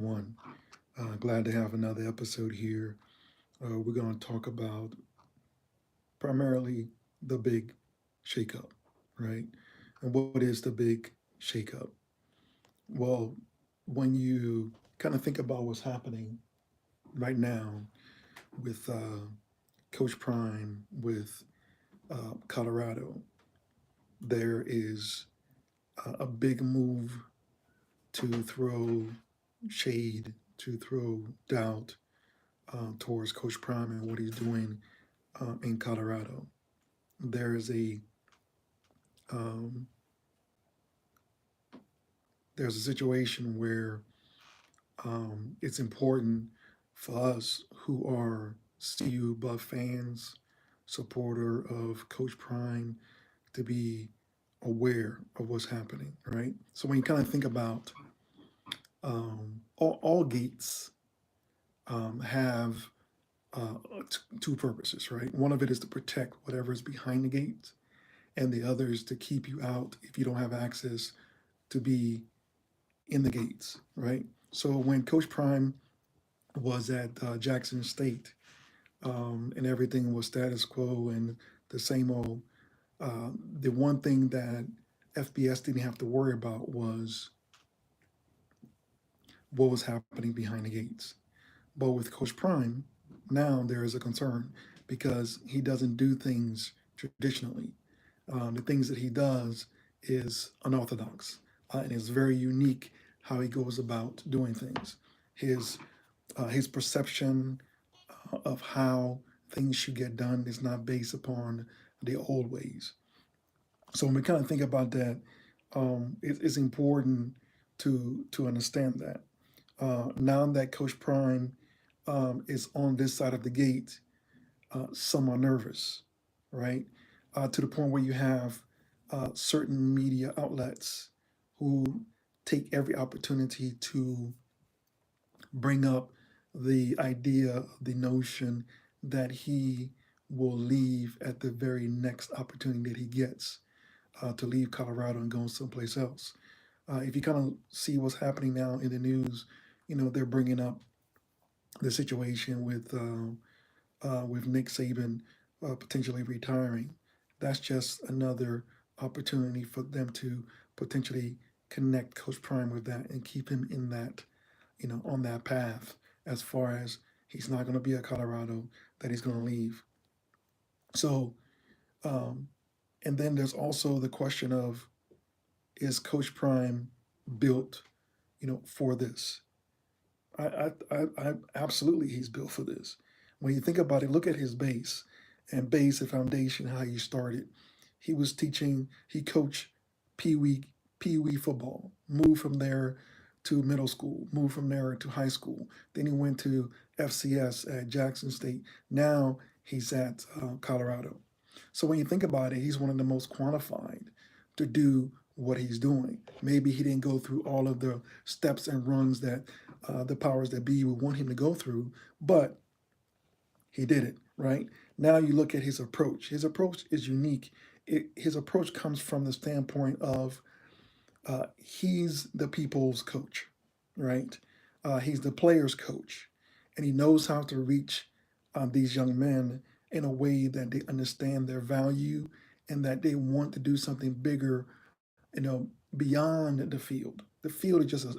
everyone. Glad to have another episode here. We're going to talk about primarily the big shakeup, right? And what is the big shakeup? Well, when you kind of think about what's happening right now with Coach Prime, with Colorado, there is a big move to throw shade, to throw doubt towards Coach Prime and what he's doing in Colorado. There is um, there's a situation where it's important for us who are CU Buff fans, supporter of Coach Prime, to be aware of what's happening, right? So when you kind of think about all gates have two purposes, right? One of it is to protect whatever is behind the gate, and the other is to keep you out if you don't have access to be in the gates, right? So when Coach Prime was at Jackson State and everything was status quo and the same old, the one thing that FBS didn't have to worry about was what was happening behind the gates. But with Coach Prime, now there is a concern because he doesn't do things traditionally. The things that he does is unorthodox and it's very unique how he goes about doing things. His his perception of how things should get done is not based upon the old ways. So when we kind of think about that, it's important to understand that. Now that Coach Prime is on this side of the gate, some are nervous, right? To the point where you have certain media outlets who take every opportunity to bring up the idea, the notion that he will leave at the very next opportunity that he gets to leave Colorado and go someplace else. If you kind of see what's happening now in the news, they're bringing up the situation with Nick Saban potentially retiring. That's just another opportunity for them to potentially connect Coach Prime with that and keep him in that, on that path as far as he's not going to be at Colorado, that he's going to leave. So, um, and then there's also the question of, is Coach Prime built, for this? I absolutely he's built for this. When you think about it, look at his base and base and foundation, how he started. He was teaching, he coached Pee Wee Pee Wee football, moved from there to middle school, moved from there to high school. Then he went to FCS at Jackson State. Now he's at Colorado. So when you think about it, he's one of the most qualified to do what he's doing. Maybe he didn't go through all of the steps and runs that the powers that be would want him to go through, but he did it, right? Now you look at his approach. His approach is unique. His approach comes from the standpoint of he's the people's coach, right? He's the player's coach, and he knows how to reach these young men in a way that they understand their value and that they want to do something bigger, beyond the field. The field is just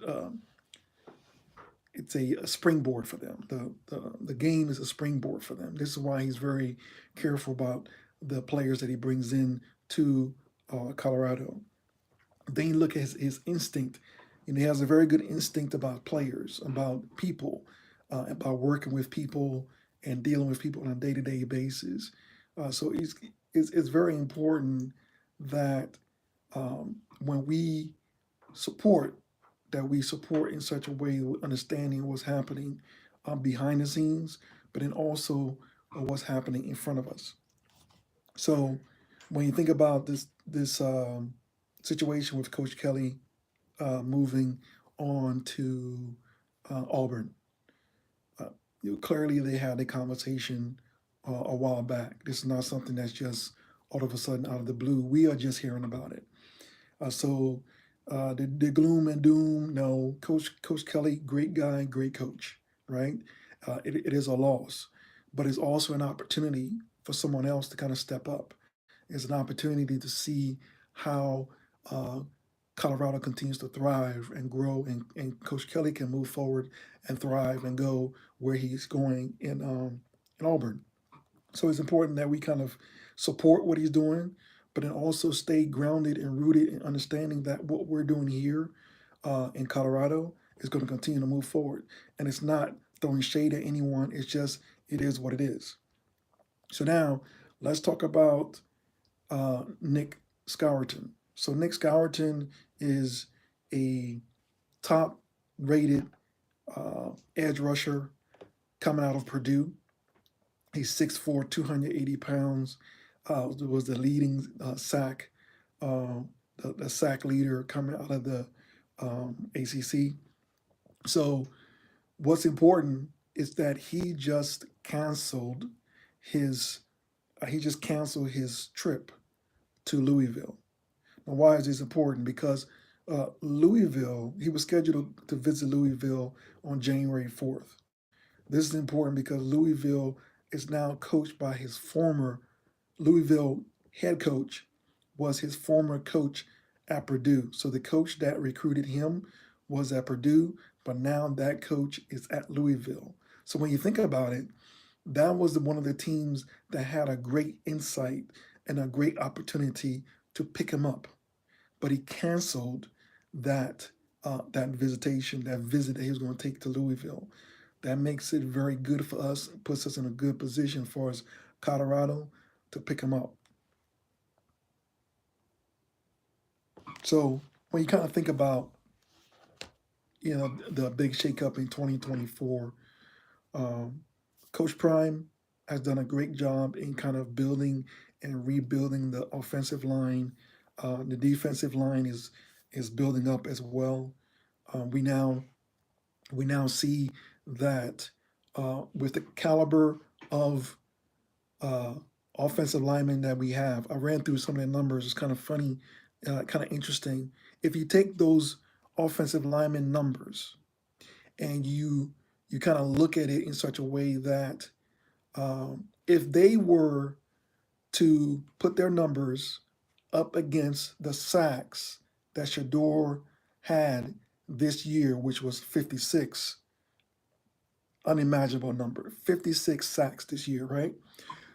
it's a springboard for them. The game is a springboard for them. This is why he's very careful about the players that he brings in to Colorado. Then you look at his instinct. He has a very good instinct about players, about people, about working with people and dealing with people on a day-to-day basis. So it's very important that when we support, that we support in such a way with understanding what's happening behind the scenes, but then also what's happening in front of us. So when you think about this situation with Coach Kelly moving on to Auburn, uh, clearly they had a conversation a while back. This is not something that's just all of a sudden out of the blue. We are just hearing about it. So The gloom and doom. No, Coach Kelly, great guy, great coach, right? It is a loss, but it's also an opportunity for someone else to kind of step up. It's an opportunity to see how uh, Colorado continues to thrive and grow, and Coach Kelly can move forward and thrive and go where he's going in Auburn. So it's important that we kind of support what he's doing, but then also stay grounded and rooted in understanding that what we're doing here in Colorado is going to continue to move forward. And it's not throwing shade at anyone. It's just, it is what it is. So now let's talk about Nick Scourton. So Nick Scourton is a top rated edge rusher coming out of Purdue. He's 6'4", 280 pounds. Was the leading sack, the sack leader coming out of the ACC. So what's important is that his he just canceled his trip to Louisville. Now, why is this important? Because Louisville, he was scheduled to visit Louisville on January 4th. This is important because Louisville is now coached by his former Louisville head coach was his former coach at Purdue. So the coach that recruited him was at Purdue, but now that coach is at Louisville. So when you think about it, that was one of the teams that had a great insight and a great opportunity to pick him up, but he canceled that that visitation, that visit that he was going to take to Louisville. That makes it very good for us, puts us in a good position for us, Colorado, to pick him up. So when you kind of think about, the big shakeup in 2024, um, Coach Prime has done a great job in kind of building and rebuilding the offensive line. The defensive line is building up as well. We now see that with the caliber of uh, offensive linemen that we have. I ran through some of the numbers. It's kind of funny, kind of interesting. If you take those offensive lineman numbers and you kind of look at it in such a way that if they were to put their numbers up against the sacks that Shador had this year, which was 56, unimaginable number, 56 sacks this year, right?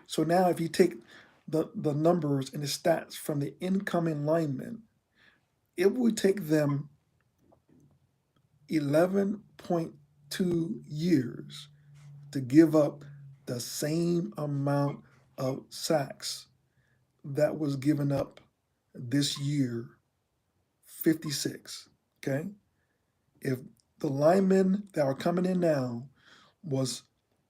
So now if you take the numbers and the stats from the incoming linemen, it would take them 11.2 years to give up the same amount of sacks that was given up this year, 56. Okay? If the linemen that are coming in now was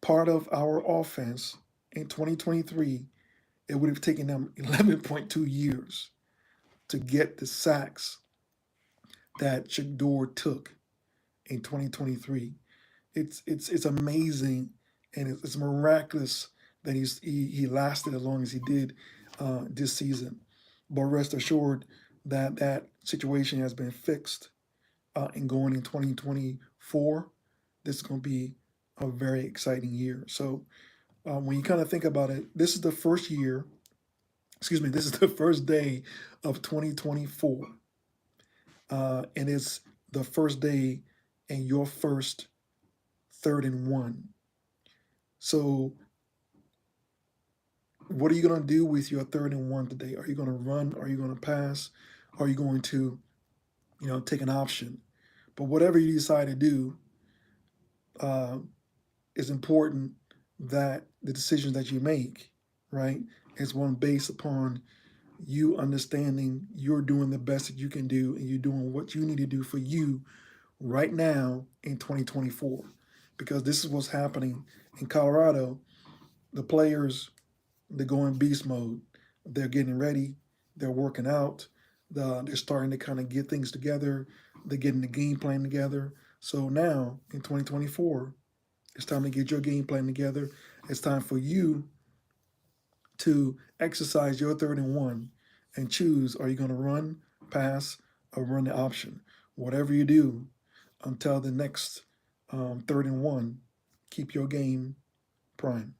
part of our offense in 2023, it would have taken them 11.2 years to get the sacks that Shador took in 2023. It's amazing and it's miraculous that he lasted as long as he did this season. But rest assured that that situation has been fixed and going in 2024, this is going to be a very exciting year. So when you kind of think about it, this is the first year, excuse me, this is the first day of 2024. And it's the first day and your first 3rd and 1. So what are you going to do with your 3rd and 1 today? Are you going to run? Are you going to pass? Are you going to, take an option? But whatever you decide to do, uh, it's important that the decisions that you make, right, is one based upon you understanding you're doing the best that you can do and you're doing what you need to do for you right now in 2024. Because this is what's happening in Colorado. The players, they're going beast mode. They're getting ready. They're working out. They're starting to kind of get things together. They're getting the game plan together. So now in 2024, it's time to get your game plan together. It's time for you to exercise your 3rd and 1 and choose, are you going to run, pass, run the option. Whatever you do until the next 3rd and 1, keep your game prime.